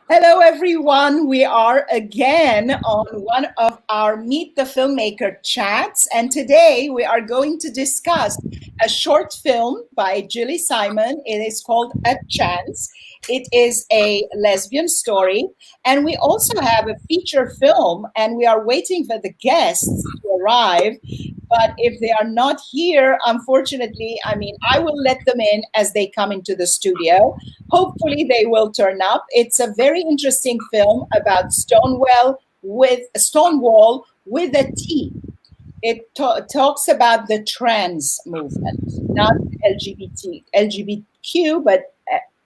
Hello, everyone. We are again on one of our Meet the Filmmaker chats. And today we are going to discuss a short film by Jillie Simon. It is called A Chance. It is a lesbian story. And we also have a feature film, and we are waiting for the guests to arrive. But if they are not here, unfortunately, I will let them in as they come into the studio. Hopefully, they will turn up. It's a very interesting film about Stonewall with a T. It talks about the trans movement, not LGBTQ, but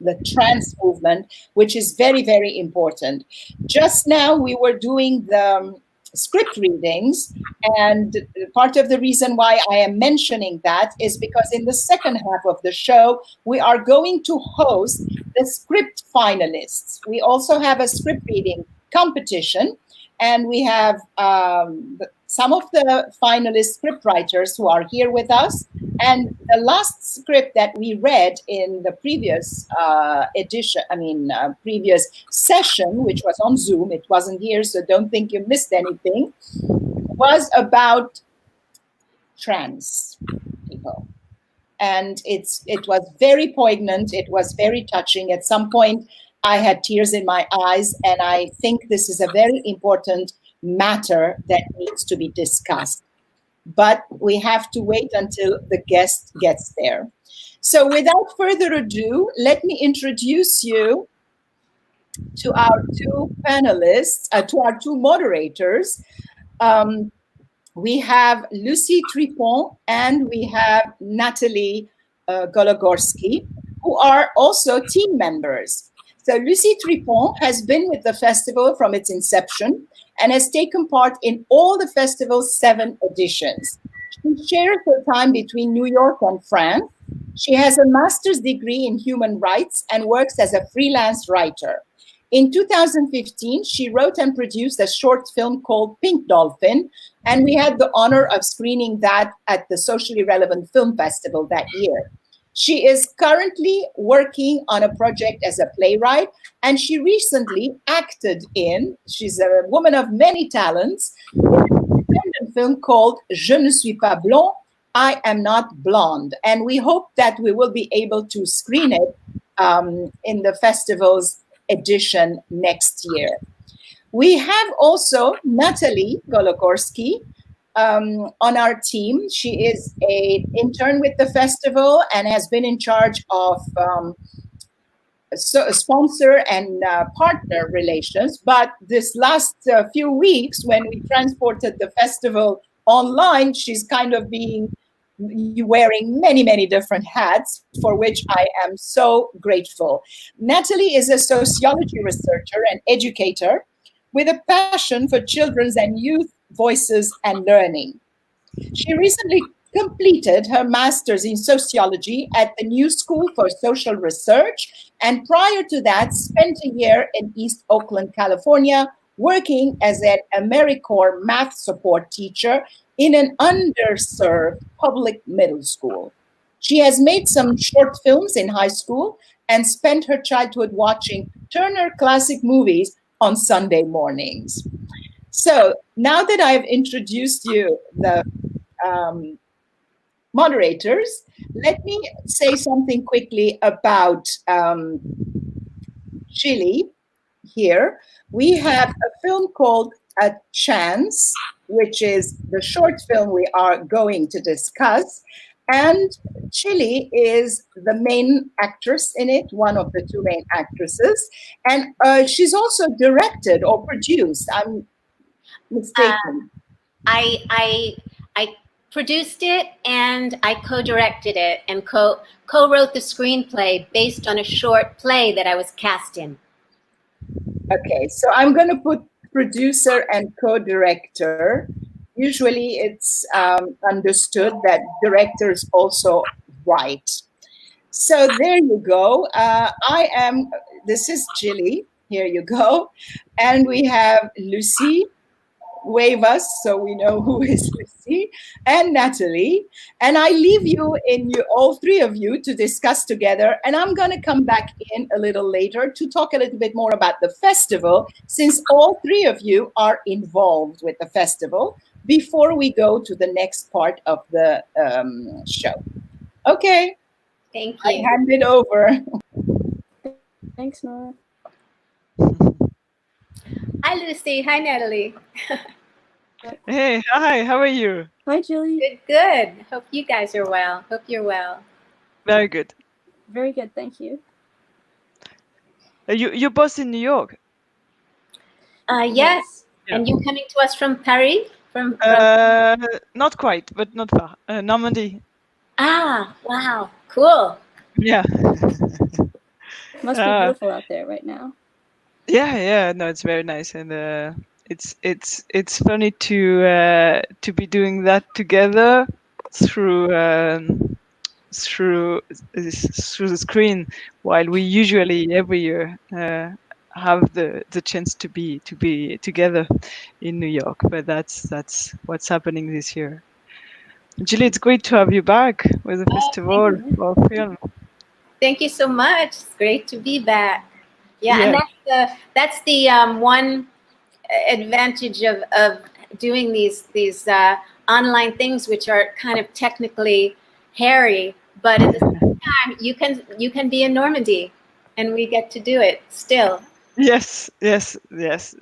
the trans movement, which is very, very important. Just now, we were doing the script readings, and part of the reason why I am mentioning that is because in the second half of the show, we are going to host the script finalists. We also have a script reading competition, and we have some of the finalist scriptwriters who are here with us. And the last script that we read in the previous previous session, which was on Zoom, it wasn't here, so don't think you missed anything, was about trans people. And it was very poignant. It was very touching. At some point, I had tears in my eyes, and I think this is a very important matter that needs to be discussed. But we have to wait until the guest gets there. So without further ado, let me introduce you to our two panelists, to our two moderators. We have Lucie Tripon and we have Natalie Gologorsky, who are also team members. So Lucie Tripon has been with the festival from its inception and has taken part in all the festival's 7 editions. She shares her time between New York and France. She has a master's degree in human rights and works as a freelance writer. In 2015, she wrote and produced a short film called Pink Dolphin, and we had the honor of screening that at the Socially Relevant Film Festival that year. She is currently working on a project as a playwright, and she recently acted in, she's a woman of many talents, in an independent film called Je ne suis pas blond, I am not blonde. And we hope that we will be able to screen it in the festival's edition next year. We have also Natalie Gologorsky on our team. She is an intern with the festival and has been in charge of sponsor and partner relations. But this last few weeks, when we transported the festival online, she's kind of being wearing many, many different hats, for which I am so grateful. Natalie is a sociology researcher and educator with a passion for children's and youth voices and learning. She recently completed her master's in sociology at the New School for Social Research, and prior to that, spent a year in East Oakland, California, working as an AmeriCorps math support teacher in an underserved public middle school. She has made some short films in high school and spent her childhood watching Turner Classic Movies on Sunday mornings. So now that I've introduced you, the moderators, let me say something quickly about Jillie here. We have a film called A Chance, which is the short film we are going to discuss. And Jillie is the main actress in it, one of the 2 main actresses. And she's also directed or produced. I'm mistaken. I produced it and I co-directed it and co-wrote the screenplay based on a short play that I was cast in. Okay, so I'm going to put producer and co-director. Usually it's understood that directors also write. So there you go. This is Jillie. Here you go. And we have Lucie. wave us so we know who is Lucie, and Natalie. And I leave you in you, all three of you, to discuss together. And I'm going to come back in a little later to talk a little bit more about the festival, since all three of you are involved with the festival, before we go to the next part of the show. Okay, Thank I you. hand it over. Thanks, Nora. Hi, Lucie. Hi, Natalie. Hey, hi, how are you? Hi, Jillie. Good, good. Hope you guys are well. Hope you're well. Very good. Very good, thank you. You're both in New York? Yes. Yeah. And you coming to us from Paris? From Not quite, but not far. Normandy. Ah, wow. Cool. Yeah. Must be beautiful out there right now. Yeah. No, it's very nice, and it's funny to be doing that together through the screen, while we usually every year have the chance to be together in New York. But that's what's happening this year. Jillie, it's great to have you back with the festival for film. Thank you so much. It's great to be back. Yeah, and that's the one advantage of doing these online things, which are kind of technically hairy, but at the same time you can be in Normandy, and we get to do it still. Yes. They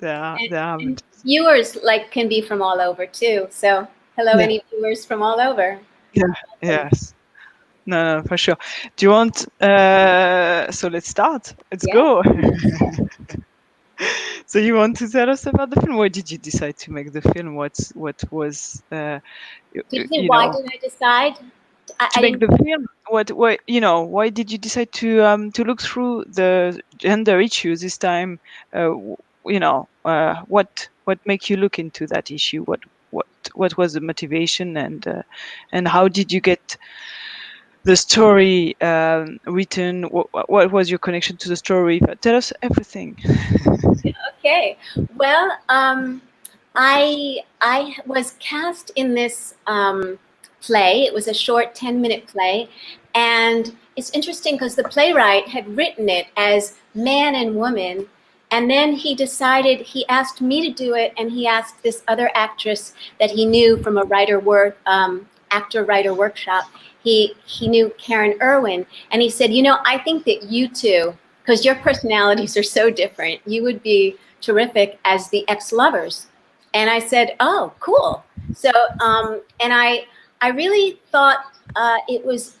are. And viewers can be from all over too. So hello, any viewers from all over. Yeah. Yes. No, for sure. Do you want? So let's start. Let's go. So you want to tell us about the film? Why did you decide to make the film? What was? Why did I decide to make the film? Why did you decide to look through the gender issues this time? What make you look into that issue? What was the motivation, and how did you get the story written? What was your connection to the story? Tell us everything. Okay. Well, I was cast in this play. It was a short 10-minute play, and it's interesting because the playwright had written it as man and woman, and then he decided, he asked me to do it, and he asked this other actress that he knew from a actor-writer workshop. He knew Karen Irwin, and he said, I think that you two, because your personalities are so different, you would be terrific as the ex-lovers. And I said, oh, cool. So, and I really thought it was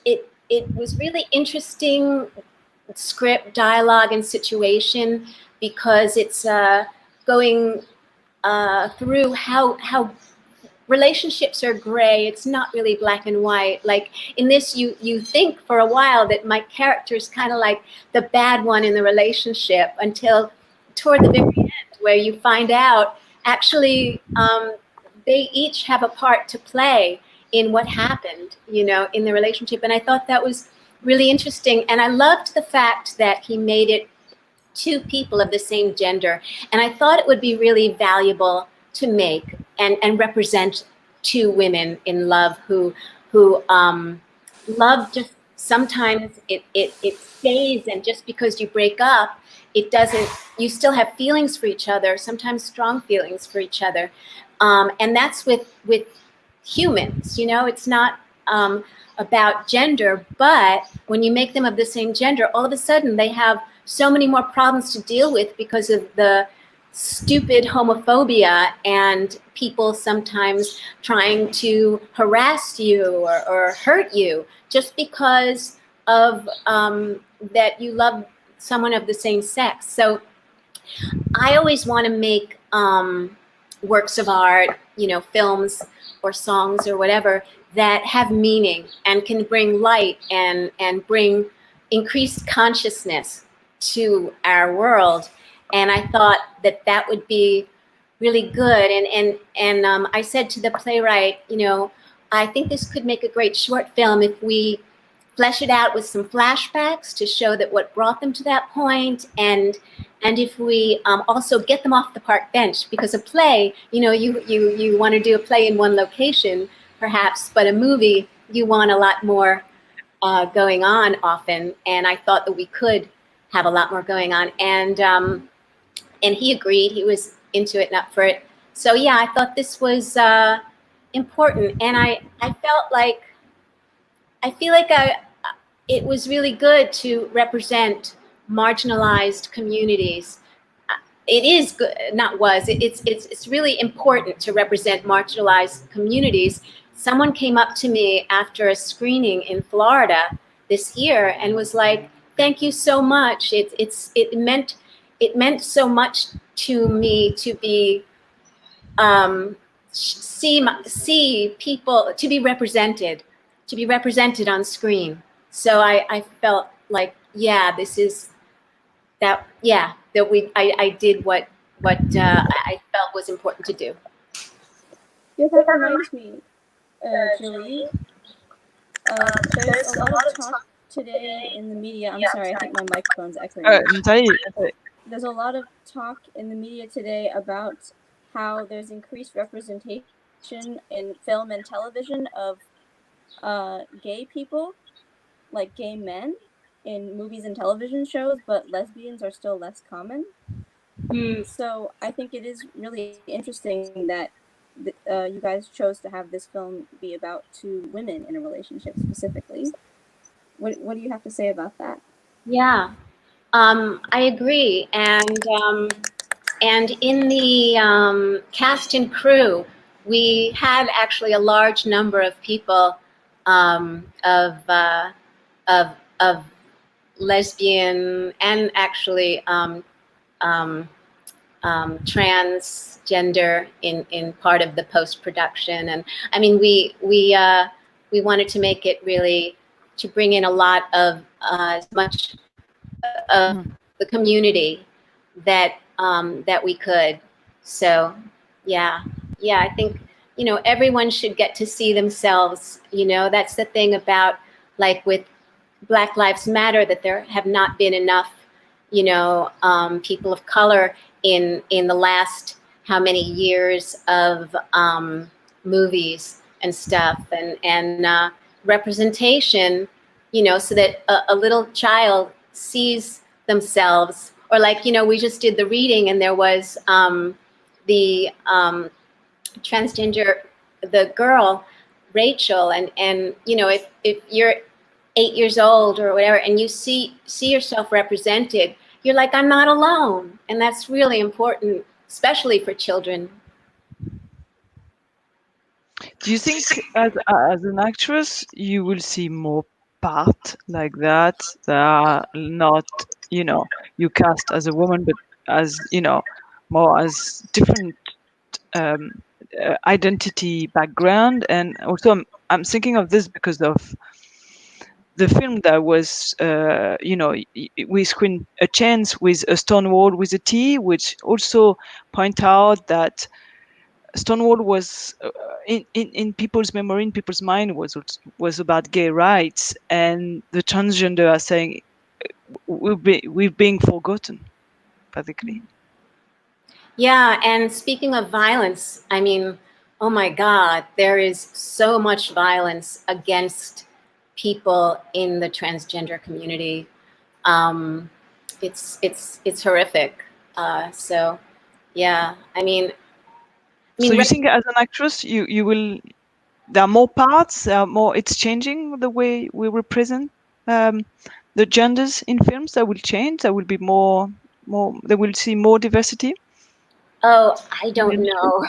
really interesting script, dialogue, and situation, because it's going through how relationships are gray. It's not really black and white. Like in this, you think for a while that my character is kind of like the bad one in the relationship, until toward the very end, where you find out actually they each have a part to play in what happened, in the relationship. And I thought that was really interesting. And I loved the fact that he made it two people of the same gender. And I thought it would be really valuable to make and represent two women in love who love just sometimes it stays, and just because you break up, it doesn't, you still have feelings for each other, sometimes strong feelings for each other. And that's with humans, it's not about gender, but when you make them of the same gender, all of a sudden they have so many more problems to deal with because of the stupid homophobia and people sometimes trying to harass you or hurt you just because of that you love someone of the same sex. So I always want to make works of art, films or songs or whatever, that have meaning and can bring light and bring increased consciousness to our world. And I thought that would be really good. And I said to the playwright, I think this could make a great short film if we flesh it out with some flashbacks to show that what brought them to that point, and if we also get them off the park bench, because a play, you want to do a play in one location perhaps, but a movie you want a lot more going on often, and I thought that we could have a lot more going on, and he agreed. He was into it and up for it. So yeah, I thought this was important, and I feel like it was really good to represent marginalized communities. It is good, not was. It's really important to represent marginalized communities. Someone came up to me after a screening in Florida this year and was like, "Thank you so much. It meant so much to me to be see people, to be represented on screen." So I felt like, yeah, this is that. Yeah, that I did what I felt was important to do. Yeah, that reminds me, Jillie. There's a lot of talk today in the media. I'm sorry, I think my microphone's echoing. Natalie. There's a lot of talk in the media today about how there's increased representation in film and television of gay people, like gay men, in movies and television shows, but lesbians are still less common. So I think it is really interesting that you guys chose to have this film be about two women in a relationship specifically. What do you have to say about that? Yeah, I agree, and in the cast and crew, we had actually a large number of people of lesbian and actually transgender in part of the post-production. And I mean, we wanted to make it really, to bring in a lot of as much of the community that we could. So yeah, I think, everyone should get to see themselves. That's the thing about, like, with Black Lives Matter, that there have not been enough, people of color in the last how many years of movies and stuff, and representation, so that a little child sees themselves. Or like, we just did the reading, and there was the transgender, the girl, Rachel, and if you're 8 years old or whatever, and you see yourself represented, you're like, I'm not alone. And that's really important, especially for children. Do you think as an actress you will see more part like that are not, you cast as a woman, but as, more as different identity background? And also I'm thinking of this because of the film that was, we screened A Chance with a Stonewall with a T, which also point out that Stonewall was in people's memory, in people's mind, was about gay rights, and the transgender are saying we're being forgotten, basically. Yeah, and speaking of violence, I mean, oh my God, there is so much violence against people in the transgender community. It's horrific. So yeah, I mean, so you think as an actress you will, there are more parts, there are more, it's changing the way we represent the genders in films? That will change, there will be more they will see more diversity? Oh, I don't know.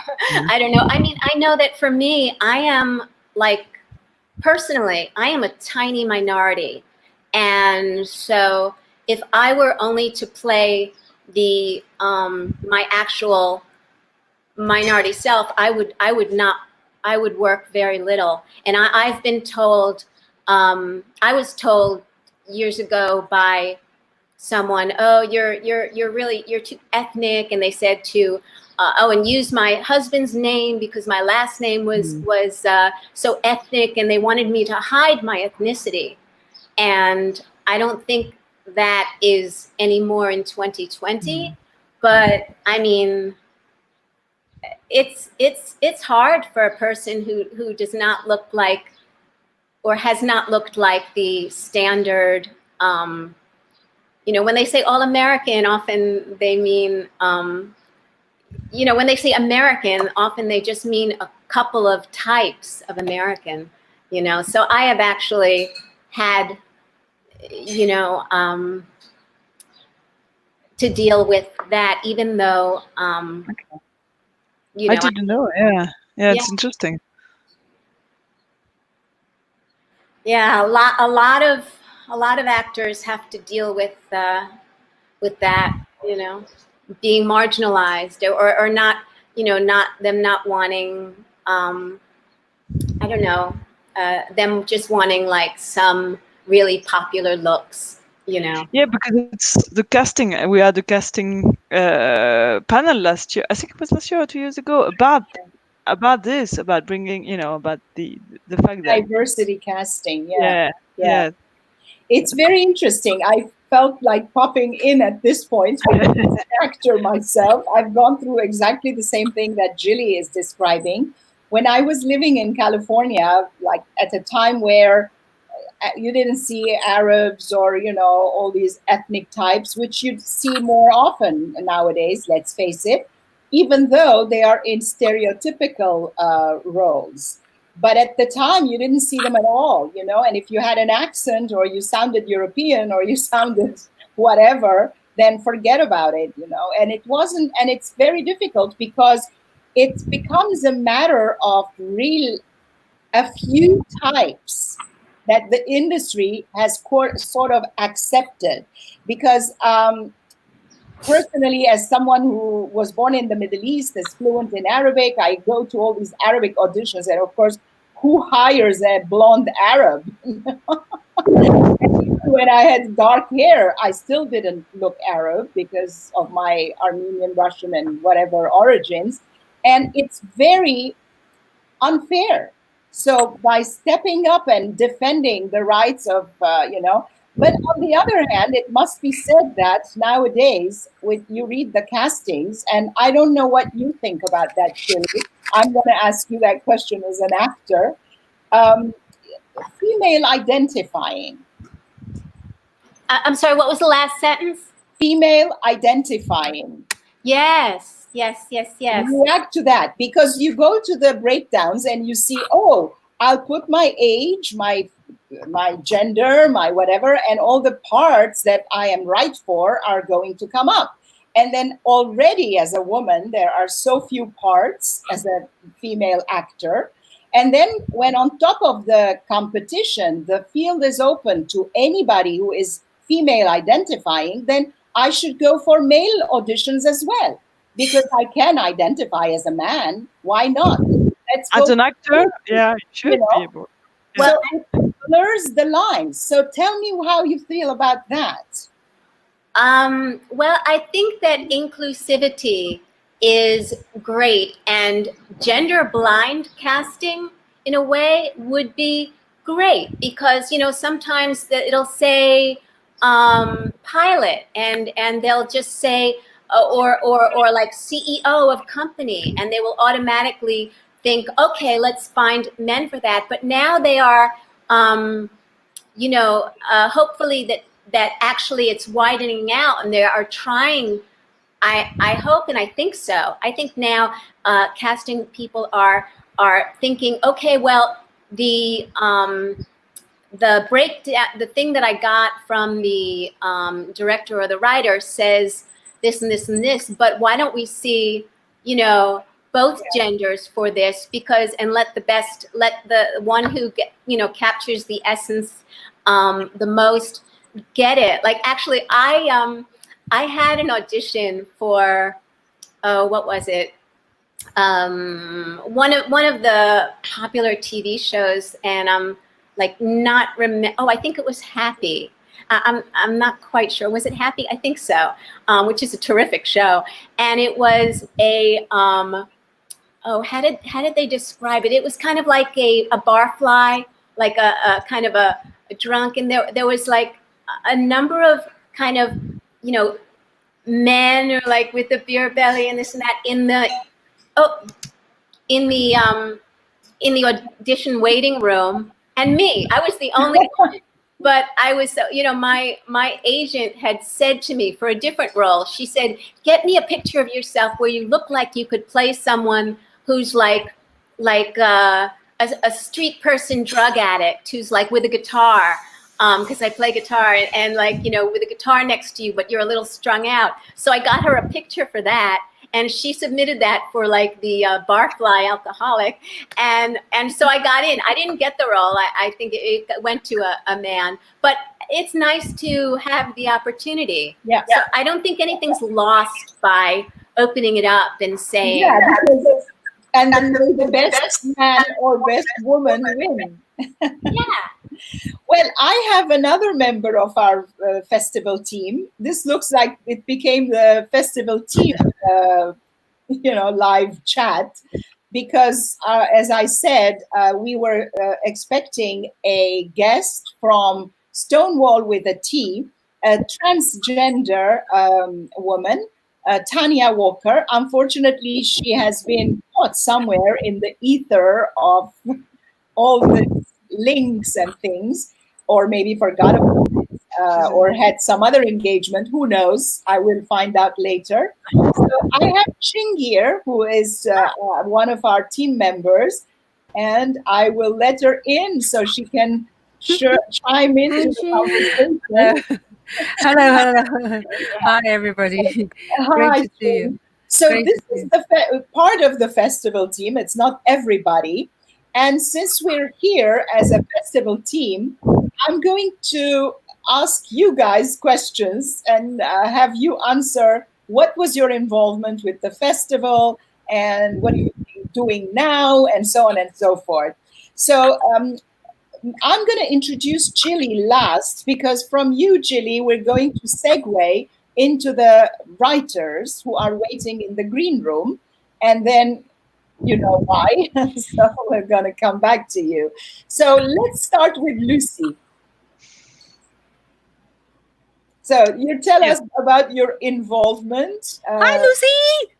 I don't know. I mean, I know that for me, I am, like, personally, I am a tiny minority. And so if I were only to play the my actual minority self, I would work very little. And I've been told, I was told years ago by someone, oh, you're too ethnic, and they said to and use my husband's name because my last name was so ethnic, and they wanted me to hide my ethnicity. And I don't think that is anymore in 2020. But I mean, it's hard for a person who does not look like, or has not looked like, the standard. You know, when they say all American, often they mean, you know, when they say American, often they just mean a couple of types of American, you know. So I have actually had, you know, to deal with that, even though, you know. I didn't know. Yeah, Yeah. it's interesting. Yeah, a lot of actors have to deal with that, you know, being marginalized, or not, you know, not wanting, I don't know, them just wanting like some really popular looks, you know. Yeah, because it's the casting. We had a casting panel last year. I think it was last year or 2 years ago about this, about bringing, you know, about the fact that Diversity casting. yeah. It's very interesting. I felt like popping in at this point because as an actor myself, I've gone through exactly the same thing that Jillie is describing. When I was living in California, like at a time where you didn't see Arabs or, you know, all these ethnic types, which you see more often nowadays, let's face it, even though they are in stereotypical roles. But at the time, you didn't see them at all, you know, and if you had an accent or you sounded European or you sounded whatever, then forget about it, you know. And it wasn't, and it's very difficult because it becomes a matter of a few types that the industry has sort of accepted. Because personally, as someone who was born in the Middle East, is fluent in Arabic, I go to all these Arabic auditions, and of course, who hires a blonde Arab? When I had dark hair, I still didn't look Arab because of my Armenian, Russian, and whatever origins. And it's very unfair. So by stepping up and defending the rights of, you know, but on the other hand, it must be said that nowadays, with you read the castings, and I don't know what you think about that, Jillie. I'm going to ask you that question as an actor. Female identifying. I'm sorry, what was the last sentence? Female identifying. Yes. React to that, because you go to the breakdowns and you see, oh, I'll put my age, my gender, my whatever, and all the parts that I am right for are going to come up. And then already as a woman, there are so few parts as a female actor. And then when on top of the competition, the field is open to anybody who is female identifying, then I should go for male auditions as well, because I can identify as a man. Why not? As an actor, yeah, you should be able. Yeah. So it blurs the lines. So tell me how you feel about that. Well, I think that inclusivity is great, and gender blind casting in a way would be great, because, you know, sometimes it'll say pilot, and they'll just say or like CEO of company, and they will automatically think, okay, let's find men for that. But now they are, you know, hopefully that actually it's widening out, and they are trying. I hope, and I think so. I think now casting people are thinking, okay, well, the breakdown, the thing that I got from the director or the writer says this and this and this, but why don't we see, you know, both genders for this? Because, and let the one who you know, captures the essence the most get it. Like, actually, I had an audition for what was it? One of the popular TV shows, and I'm like not oh, I think it was Happy. I'm not quite sure. Was it Happy? I think so. Which is a terrific show, and it was a oh, how did they describe it? It was kind of like a barfly, like a kind of drunk, and there was like a number of kind of, you know, men or like with the beer belly and this and that in the in the audition waiting room, and me, I was the only one. But I was, you know, my agent had said to me for a different role, she said, get me a picture of yourself where you look like you could play someone who's like a street person drug addict who's like with a guitar, because I play guitar, and like, you know, with a guitar next to you, but you're a little strung out. So I got her a picture for that. And she submitted that for like the Barfly alcoholic. And so I got in. I didn't get the role. I think it went to a man. But it's nice to have the opportunity. Yeah. So I don't think anything's lost by opening it up and saying. Yeah, because, and then the best man or best woman win. Yeah. Well, I have another member of our festival team. This looks like it became the festival team, live chat, because as I said, we were expecting a guest from Stonewall with a T, a transgender woman, Tanya Walker. Unfortunately, she has been caught somewhere in the ether of all the links and things, or maybe forgot about it, or had some other engagement. Who knows? I will find out later. So I have Ching here, who is one of our team members, and I will let her in so she can chime into the conversation. Hello. Hi, everybody. Hi, Great to see you. So Great this to is the part of the festival team. It's not everybody. And since we're here as a festival team, I'm going to ask you guys questions and have you answer what was your involvement with the festival and what are you doing now and so on and so forth. So I'm going to introduce Jillie last, because from you, Jillie, we're going to segue into the writers who are waiting in the green room, and then you know why. So we're going to come back to you. So let's start with Lucie. So you tell us about your involvement. Hi, Lucie.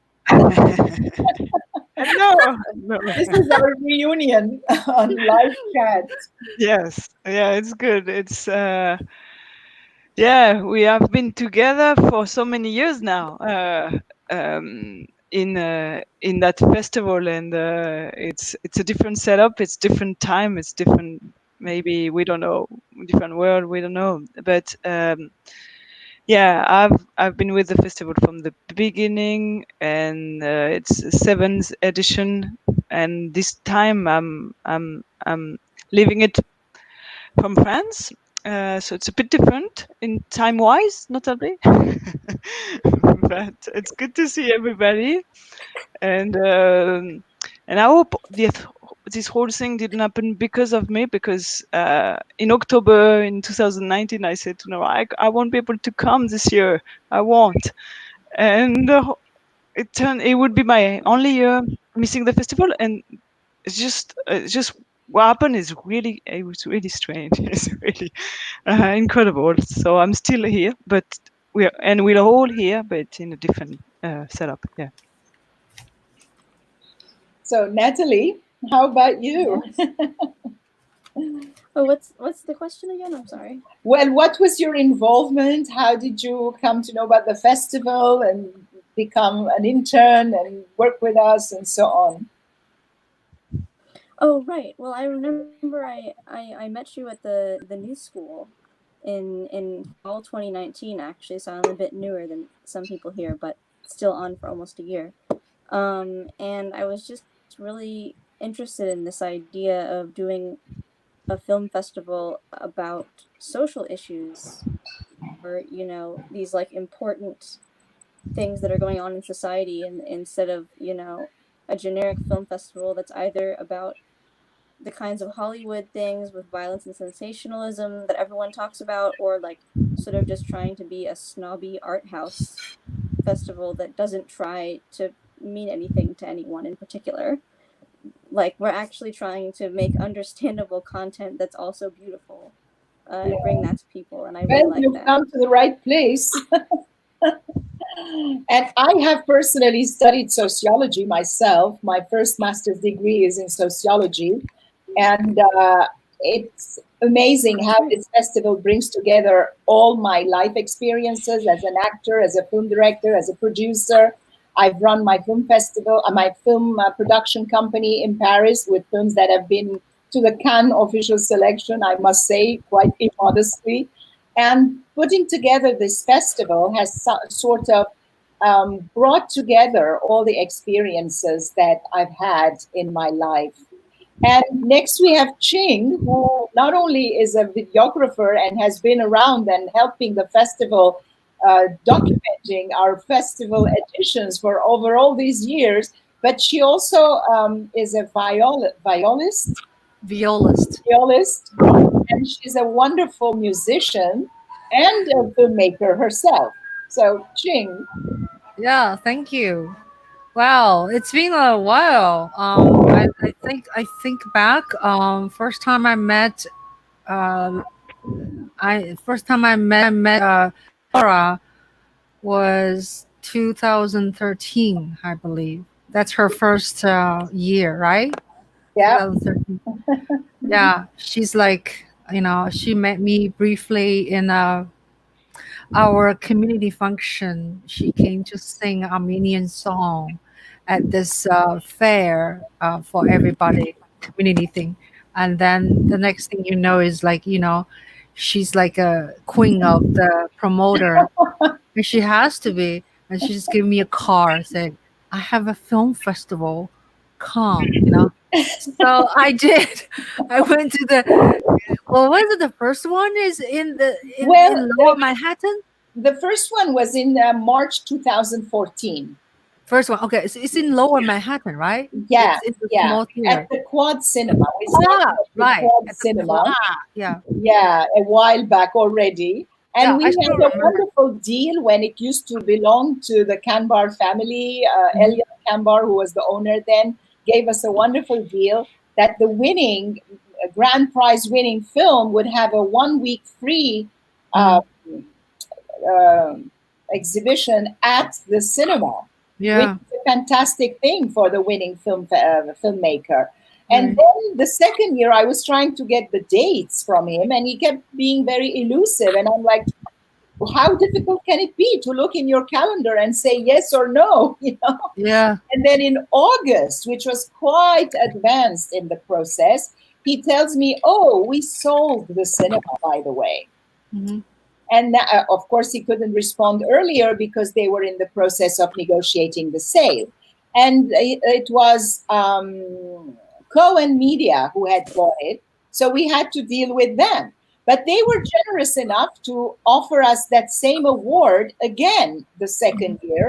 No. This is our reunion on live chat. Yes, yeah, it's good. It's we have been together for so many years now in that festival, and it's a different setup, it's different time, it's different, maybe, we don't know, different world, we don't know, but I've been with the festival from the beginning, and it's 7th edition, and this time I'm leaving it from France, so it's a bit different in time-wise, notably. But it's good to see everybody, and I hope this whole thing didn't happen because of me, because in October in 2019 I said, no, I won't be able to come this year. I won't, and it would be my only year missing the festival, and it's just what happened is it was really strange. It's really incredible. So I'm still here, but we're all here, but in a different setup. Yeah. So Natalie, how about you? Yes. Oh, what's the question again? I'm sorry. Well, what was your involvement? How did you come to know about the festival and become an intern and work with us and so on? Oh, right. Well, I remember I met you at the new school in fall 2019, actually, so I'm a bit newer than some people here, but still on for almost a year. And I was just really interested in this idea of doing a film festival about social issues, or these like important things that are going on in society, and instead of a generic film festival that's either about the kinds of Hollywood things with violence and sensationalism that everyone talks about, or like sort of just trying to be a snobby art house festival that doesn't try to mean anything to anyone in particular. Like, we're actually trying to make understandable content that's also beautiful. and bring that to people. And I Well, really like you've that. come to the right place. And I have personally studied sociology myself. My first master's degree is in sociology. And it's amazing how this festival brings together all my life experiences as an actor, as a film director, as a producer. I've run my film festival, my film production company in Paris with films that have been to the Cannes official selection, I must say, quite immodestly. And putting together this festival has sort of brought together all the experiences that I've had in my life. And next we have Ching, who not only is a videographer and has been around and helping the festival, documenting our festival editions for over all these years, but she also is a violist, and she's a wonderful musician and a filmmaker herself. So, Ching. Yeah, thank you. Wow, it's been a while. I think back. First time I met, uh, Laura was 2013, I believe. That's her first year, right? Yeah. 2013. Yeah, she's like, she met me briefly in our community function. She came to sing Armenian song at this fair for everybody, community thing. And then the next thing you know is like, she's like a queen of the promoter. And she has to be. And she just gave me a card, said, I have a film festival. Come. So I did. I went to well, was it the first one is in Well, Lower Manhattan? the first one was in March 2014. First one, okay. It's in Lower Manhattan, right? Yeah, It's a yeah. small theater. At the Quad Cinema. We started at the Right. Quad At the Cinema. Quad, yeah. Yeah, a while back already. And Yeah, we I had still a remember. wonderful deal when it used to belong to the Kanbar family. Elliot Kanbar, who was the owner then, gave us a wonderful deal that the winning, grand prize winning film would have a 1 week free exhibition at the cinema, which Yeah. is a fantastic thing for the winning filmmaker. And Right. then the second year, I was trying to get the dates from him, and he kept being very elusive. And I'm like, how difficult can it be to look in your calendar and say yes or no? Yeah. And then in August, which was quite advanced in the process, he tells me, "Oh, we sold the cinema, by the way." Mhm. And of course, he couldn't respond earlier because they were in the process of negotiating the sale. And it was Cohen Media who had bought it. So we had to deal with them. But they were generous enough to offer us that same award again the second year.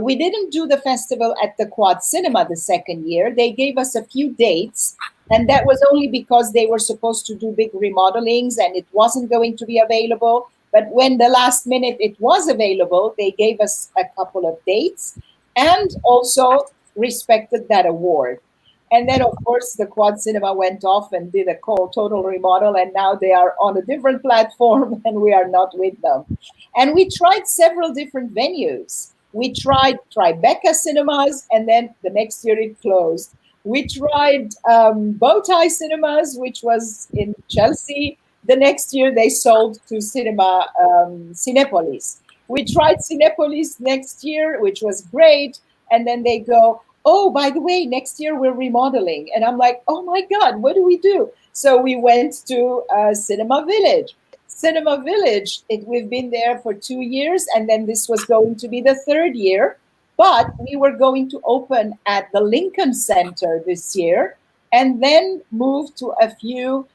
We didn't do the festival at the Quad Cinema the second year. They gave us a few dates, and that was only because they were supposed to do big remodelings and it wasn't going to be available. But when the last minute it was available, they gave us a couple of dates and also respected that award. And then, of course, the Quad Cinema went off and did a total remodel, and now they are on a different platform and we are not with them. And we tried several different venues. We tried Tribeca Cinemas, and then the next year it closed. We tried Bowtie Cinemas, which was in Chelsea. The next year they sold to Cinepolis. We tried Cinepolis next year, which was great. And then they go, oh, by the way, next year we're remodeling. And I'm like, oh my God, what do we do? So we went to Cinema Village. Cinema Village, we've been there for 2 years, and then this was going to be the third year. But we were going to open at the Lincoln Center this year and then move to a few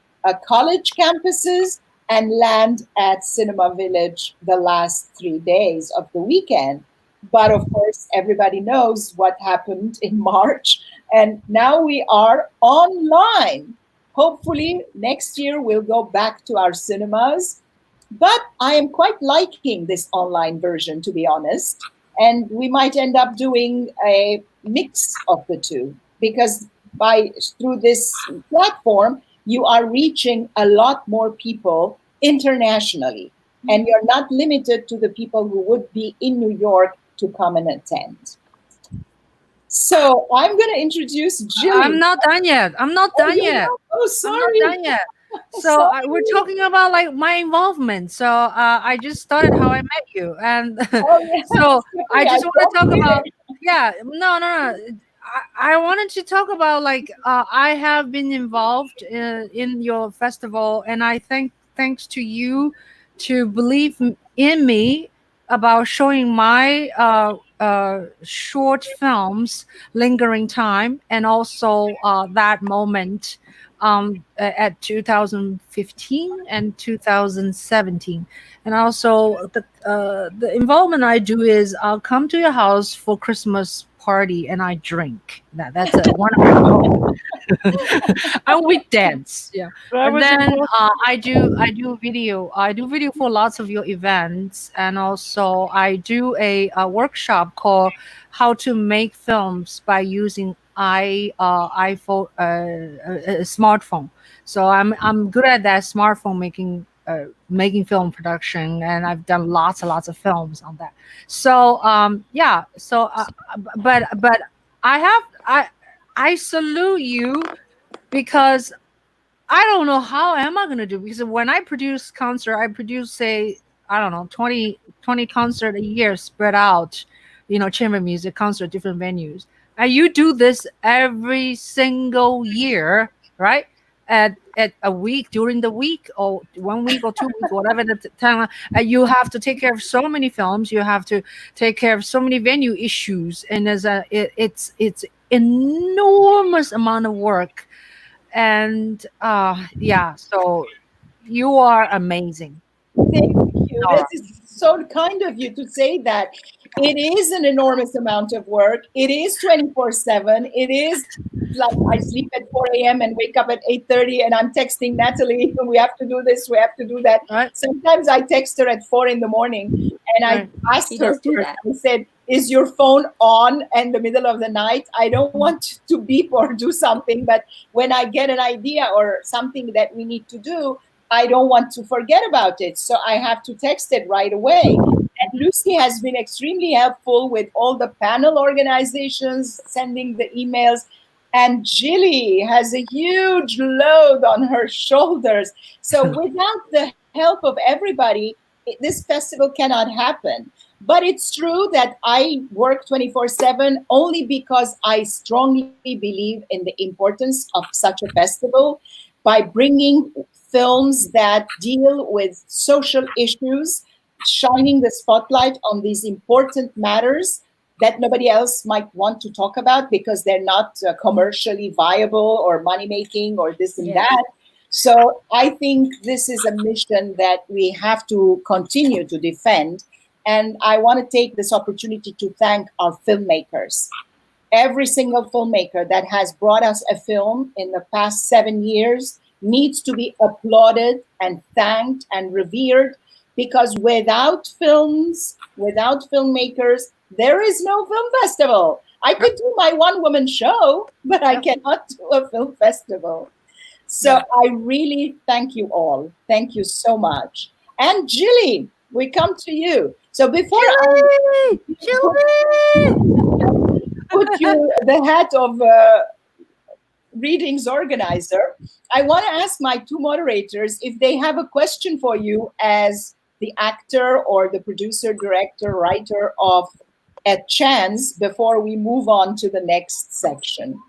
college campuses and land at Cinema Village the last 3 days of the weekend. But of course, everybody knows what happened in March. And now we are online. Hopefully, next year we'll go back to our cinemas. But I am quite liking this online version, to be honest. And we might end up doing a mix of the two, because through this platform, you are reaching a lot more people internationally. And you're not limited to the people who would be in New York to come and attend. So I'm going to introduce Jillie. I'm not done yet. I'm not done yet. Oh, sorry. I'm not done yet. So we're talking about like my involvement. So I just started how I met you, and so I just want to talk about. Yeah, no. I wanted to talk about like I have been involved in your festival, and I think thanks to you to believe in me about showing my short films, Lingering Time, and also that moment at 2015 and 2017. And also the involvement I do is I'll come to your house for Christmas party and I drink. That's one of my goals. And we dance. Yeah. And then I do video. I do video for lots of your events, and also I do a workshop called How to Make Films by Using iPhone a smartphone. So I'm good at that smartphone making film production, and I've done lots and lots of films on that. So yeah. So but I salute you, because I don't know how am I going to do, because when I produce concert, I produce, say, I don't know, 20 concert a year spread out, chamber music concert, different venues. And you do this every single year, right? At a week, during the week, or 1 week or 2 weeks, whatever the time, you have to take care of so many films. You have to take care of so many venue issues, and it's enormous amount of work. And yeah, so you are amazing. Thank you. This is so kind of you to say that. It is an enormous amount of work. It is 24/7. It is like I sleep at 4 a.m. and wake up at 8:30, and I'm texting Natalie, we have to do this, we have to do that. Right. Sometimes I text her at 4 a.m, and I asked her, I said, is your phone on in the middle of the night? I don't want to beep or do something, but when I get an idea or something that we need to do, I don't want to forget about it. So I have to text it right away. And Lucie has been extremely helpful with all the panel organizations, sending the emails. And Jillie has a huge load on her shoulders. So without the help of everybody, this festival cannot happen. But it's true that I work 24/7 only because I strongly believe in the importance of such a festival by bringing films that deal with social issues, shining the spotlight on these important matters that nobody else might want to talk about because they're not commercially viable or money-making or this and that. So I think this is a mission that we have to continue to defend. And I want to take this opportunity to thank our filmmakers. Every single filmmaker that has brought us a film in the past 7 years needs to be applauded and thanked and revered, because without films, without filmmakers, there is no film festival. I could do my one-woman show, but I cannot do a film festival. So I really thank you all. Thank you so much. And Jillie, we come to you. So before I put you the hat of readings organizer, I want to ask my two moderators if they have a question for you as the actor or the producer, director, writer of A Chance before we move on to the next section.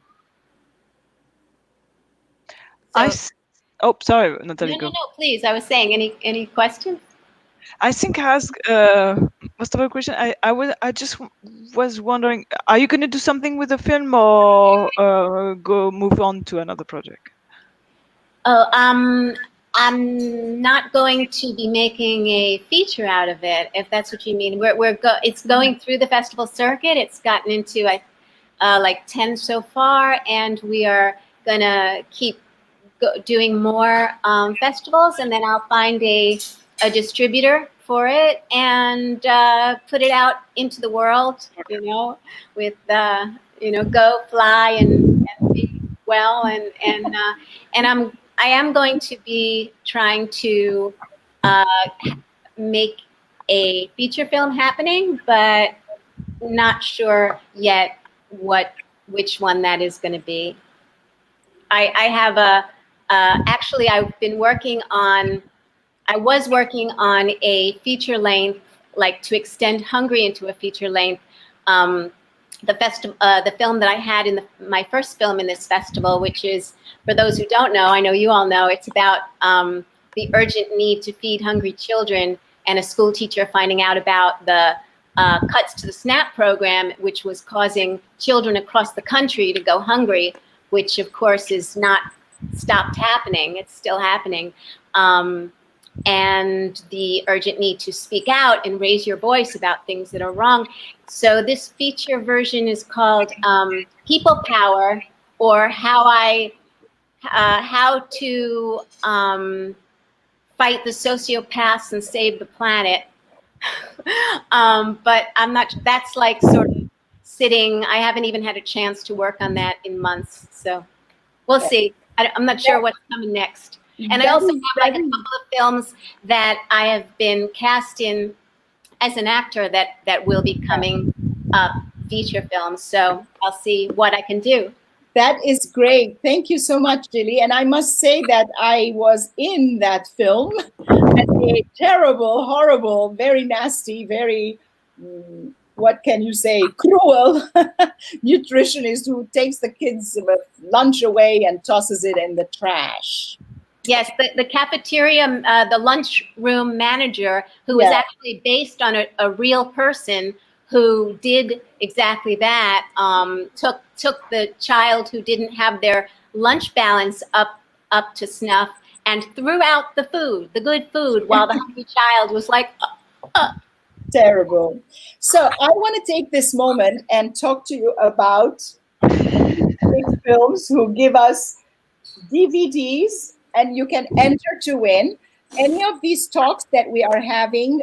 Oh, sorry, Natalie. No, please. I was saying, any questions? I think I asked most of the question. I just was wondering, are you going to do something with the film or move on to another project? Oh, I'm not going to be making a feature out of it, if that's what you mean. It's going through the festival circuit. It's gotten into like 10 so far, and we are gonna keep doing more festivals, and then I'll find a distributor for it and put it out into the world, with go fly and be well, and I am going to be trying to make a feature film happening, but not sure yet which one that is going to be. I have actually I've been working on, I was working on a feature length, like to extend Hungry into a feature length. The film that I had in my first film in this festival, which is, for those who don't know, I know you all know, it's about the urgent need to feed hungry children, and a school teacher finding out about the cuts to the SNAP program, which was causing children across the country to go hungry, which of course is not stopped happening. It's still happening. And the urgent need to speak out and raise your voice about things that are wrong. So this feature version is called People Power, or how to fight the sociopaths and save the planet. But I'm not, that's like sort of sitting, I haven't even had a chance to work on that in months. So we'll see. I'm not sure what's coming next. And I also have like a couple of films that I have been cast in as an actor that will be coming up, feature films. So I'll see what I can do. That is great. Thank you so much, Jillie. And I must say that I was in that film as a terrible, horrible, very nasty, very, what can you say, cruel nutritionist who takes the kids' lunch away and tosses it in the trash. Yes, the cafeteria, the lunchroom manager, who was actually based on a real person who did exactly that, took the child who didn't have their lunch balance up to snuff and threw out the food, the good food, while the hungry child was like, Terrible. So I want to take this moment and talk to you about films who give us DVDs, and you can enter to win any of these talks that we are having.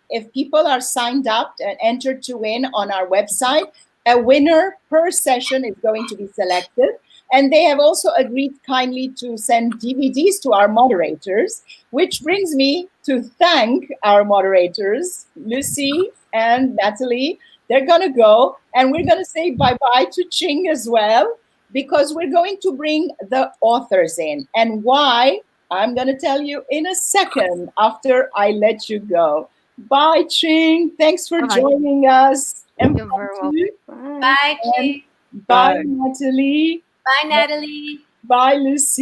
If people are signed up and entered to win on our website, a winner per session is going to be selected. And they have also agreed kindly to send DVDs to our moderators, which brings me to thank our moderators, Lucie and Natalie. They're going to go, and we're going to say bye-bye to Ching as well, because we're going to bring the authors in. And why, I'm going to tell you in a second after I let you go. Bye, Ching. Thanks for joining us. You're very welcome. bye, Ching. Bye, Natalie. Bye, Natalie. Bye, Lucie.